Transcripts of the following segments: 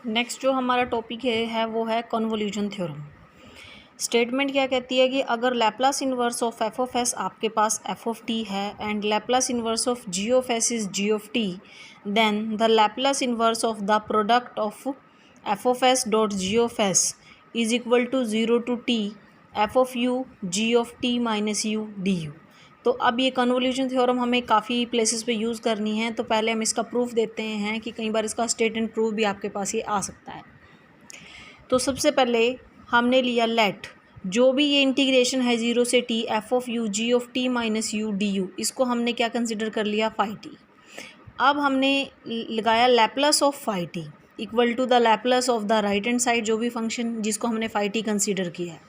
Next जो हमारा topic है वो है कन्वोल्यूशन थ्योरम। स्टेटमेंट क्या कहती है कि अगर Laplace inverse of F of S आपके पास एफ ऑफ टी है and Laplace inverse of G of S is G of T, then the Laplace inverse of the product of F of S dot G of S is equal to 0 to T F of U G of T minus U D U. तो अब ये convolution theorem हमें काफ़ी places पे use करनी है, तो पहले हम इसका प्रूफ देते हैं कि कई बार इसका स्टेट एंड प्रूफ भी आपके पास ये आ सकता है। तो सबसे पहले हमने लिया लेट, जो भी ये इंटीग्रेशन है 0 से T F of U G of T minus U D U, इसको हमने क्या कंसिडर कर लिया फाई टी। अब हमने लगाया Laplace of phi T equal to the Laplace of the right hand side, जो भी फंक्शन जिसको हमने फाई टी कंसिडर किया है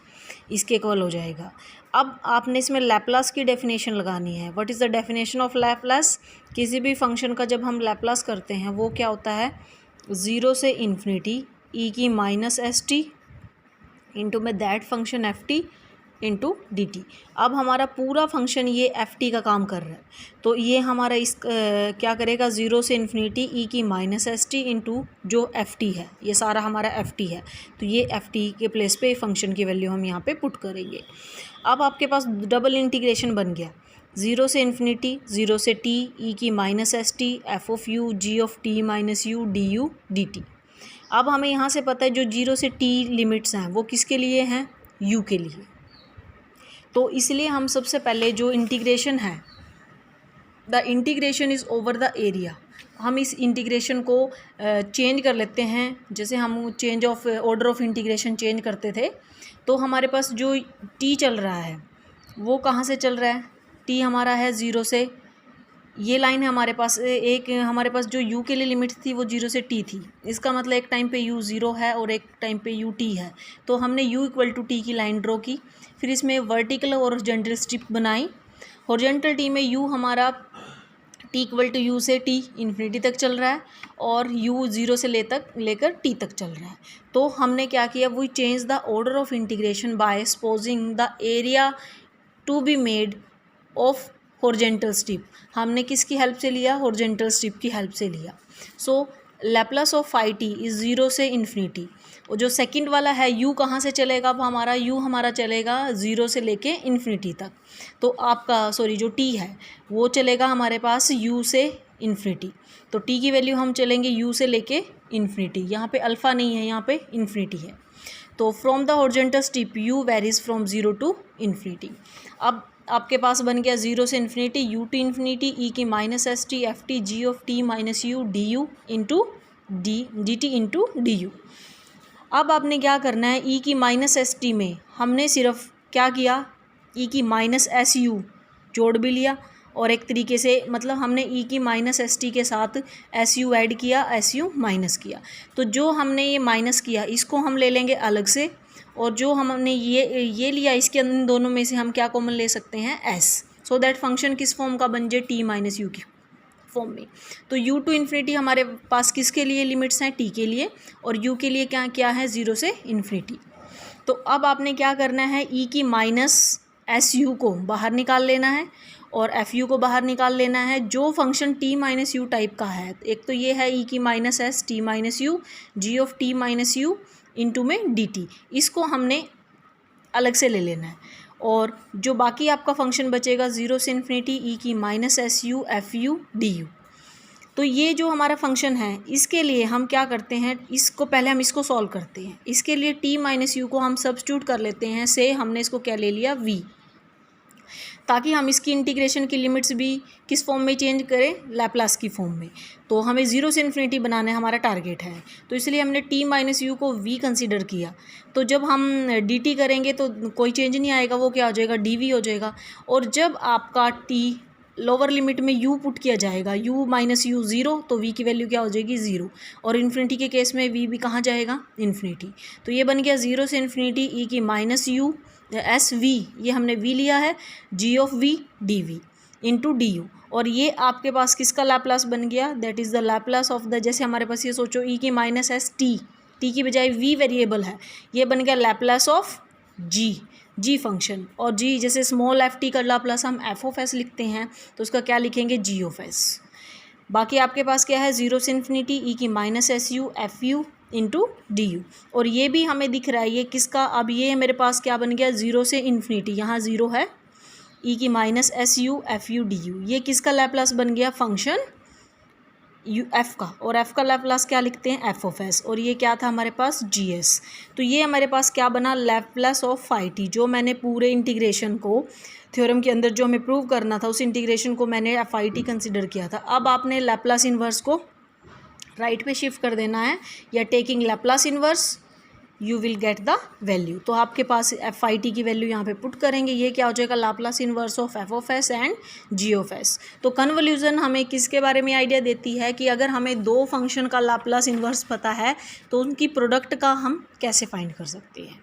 इसके इक्वल हो जाएगा। अब आपने इसमें लैप्लास की डेफिनेशन लगानी है। What is the definition of Laplace? किसी भी फंक्शन का जब हम लैप्लास करते हैं वो क्या होता है, 0 से इन्फिनिटी ई की माइनस एस टी इंटू में that function F T into D T. अब हमारा पूरा फंक्शन ये एफ टी का काम कर रहा है, तो ये हमारा क्या करेगा, 0 से इन्फिनिटी ई की माइनस एस टी इंटू जो एफ टी है, ये सारा हमारा एफ टी है, तो ये एफ टी के प्लेस पे फंक्शन की वैल्यू हम यहाँ पे पुट करेंगे। अब आपके पास डबल इंटीग्रेशन बन गया, 0 से इन्फिनिटी 0 से टी ई की minus S T F of U G of T minus U D U D T. अब हमें यहाँ से पता है जो 0 से टी लिमिट्स हैं वो किसके लिए हैं, यू के लिए। तो इसलिए हम सबसे पहले जो इंटीग्रेशन है, the integration is over the area, हम इस इंटीग्रेशन को चेंज कर लेते हैं। जैसे हम change of order of integration change करते थे, तो हमारे पास जो टी चल रहा है वो कहाँ से चल रहा है, टी हमारा है 0 से, ये लाइन है हमारे पास, एक हमारे पास जो u के लिए लिमिट थी वो 0 से t थी। इसका मतलब एक टाइम पे u 0 है और एक टाइम पे u t है, तो हमने u इक्वल टू टी की लाइन ड्रॉ की, फिर इसमें वर्टिकल और हॉरिजॉन्टल स्ट्रिप बनाई। हॉरिजॉन्टल टी में u हमारा t इक्वल टू u से t इन्फिनिटी तक चल रहा है और u 0 से लेकर t तक चल रहा है। तो हमने क्या किया, we change the order of integration by supposing the area to be made of horizontal strip. हमने किसकी हेल्प से लिया, हॉरिजॉन्टल स्ट्रिप की हेल्प से लिया। So Laplace of phi t is 0 से इन्फिनिटी, और जो सेकंड वाला है u कहाँ से चलेगा, अब हमारा u हमारा चलेगा 0 से लेके इन्फिनिटी तक। तो आपका जो t है वो चलेगा हमारे पास u से इन्फिनिटी, तो t की वैल्यू हम चलेंगे u से लेके इन्फिनिटी। यहाँ पे अल्फ़ा नहीं है, यहाँ पे इन्फिनिटी है। तो from the horizontal strip u varies from 0 to infinity. अब आपके पास बन गया 0 से infinity u to infinity E की minus S T F T G of T minus U D U into D T into D U. अब आपने क्या करना है, ई की माइनस एस टी में हमने सिर्फ क्या किया, ई की माइनस एस यू जोड़ भी लिया, और एक तरीके से मतलब हमने ई की माइनस एस टी के साथ एस यू ऐड किया, एस यू माइनस किया। तो जो हमने ये माइनस किया इसको हम ले लेंगे अलग से, और जो हमने ये लिया इसके इन दोनों में से हम क्या कॉमन ले सकते हैं, एस, सो दैट फंक्शन किस फॉर्म का बन जाए, टी माइनस यू की फॉर्म में। तो यू टू इन्फिनिटी हमारे पास किसके लिए लिमिट्स हैं, टी के लिए, और यू के लिए क्या है, 0 से इन्फिनिटी। तो अब आपने क्या करना है, ई की माइनस एस यू को बाहर निकाल लेना है और एफ यू को बाहर निकाल लेना है। जो function T minus U type का है, एक तो ये है ई की minus S T minus U G of T minus U into में डी टी, इसको हमने अलग से ले लेना है। और जो बाकी आपका फंक्शन बचेगा 0 से इन्फिनिटी ई की minus S U F you D U. तो ये जो हमारा फंक्शन है इसके लिए हम क्या करते हैं, इसको पहले हम इसको सॉल्व करते हैं। इसके लिए टी माइनस यू को हम सब्स्टिट्यूट कर लेते हैं, से हमने इसको क्या ले लिया, वी, ताकि हम इसकी इंटीग्रेशन की लिमिट्स भी किस फॉर्म में चेंज करें, लैप्लास की फॉर्म में। तो हमें 0 से इन्फिनिटी बनाना है, हमारा टारगेट है, तो इसलिए हमने t माइनस यू को v कंसीडर किया। तो जब हम dt करेंगे तो कोई चेंज नहीं आएगा, वो क्या हो जाएगा, dv हो जाएगा। और जब आपका t लोअर लिमिट में u पुट किया जाएगा, u माइनस यू 0, तो v की वैल्यू क्या हो जाएगी, 0, और इन्फिनिटी के केस में v भी कहाँ जाएगा, इन्फिनिटी। तो ये बन गया 0 से इन्फिनिटी ई की माइनस यू एस वी, ये हमने v लिया है, G of v d v into D u, और ये आपके पास किसका लैप्लास बन गया, that is the Laplace of the, जैसे हमारे पास ये सोचो ई की माइनस एस टी, टी की बजाय v वेरिएबल है, ये बन गया लैप्लास ऑफ जी फंक्शन। और जी जैसे स्मॉल एफ टी का लाप्लास हम एफ ऑफ एस लिखते हैं, तो उसका क्या लिखेंगे, जी ऑफ एस। बाकी आपके पास क्या है, 0 से इन्फिनिटी ई की minus S U F you into D u. और ये भी हमें दिख रहा है ये किसका, अब ये मेरे पास क्या बन गया, 0 से इन्फिनिटी, यहाँ 0 है, ई की minus S U F you D you, ये किसका लैप्लास बन गया, फंक्शन यू एफ का, और एफ का लैप्लास क्या लिखते हैं, एफ ऑफ एस, और ये क्या था हमारे पास, जी एस। तो ये हमारे पास क्या बना, लैप्लास ऑफ फाई टी। जो मैंने पूरे इंटीग्रेशन को थ्योरम के अंदर जो हमें प्रूव करना था उस इंटीग्रेशन को मैंने एफ आई टी कंसिडर किया था। अब आपने लैप्लास इन्वर्स को राइट पे शिफ्ट कर देना है, या taking Laplace inverse you will get the value. तो आपके पास एफ आई टी की वैल्यू यहाँ पे पुट करेंगे, ये क्या हो जाएगा, Laplace inverse of F of S and G of S. तो कन्वोल्यूजन हमें किसके बारे में आइडिया देती है कि अगर हमें दो फंक्शन का लाप्लास इन्वर्स पता है तो उनकी प्रोडक्ट का हम कैसे फाइंड कर सकते हैं।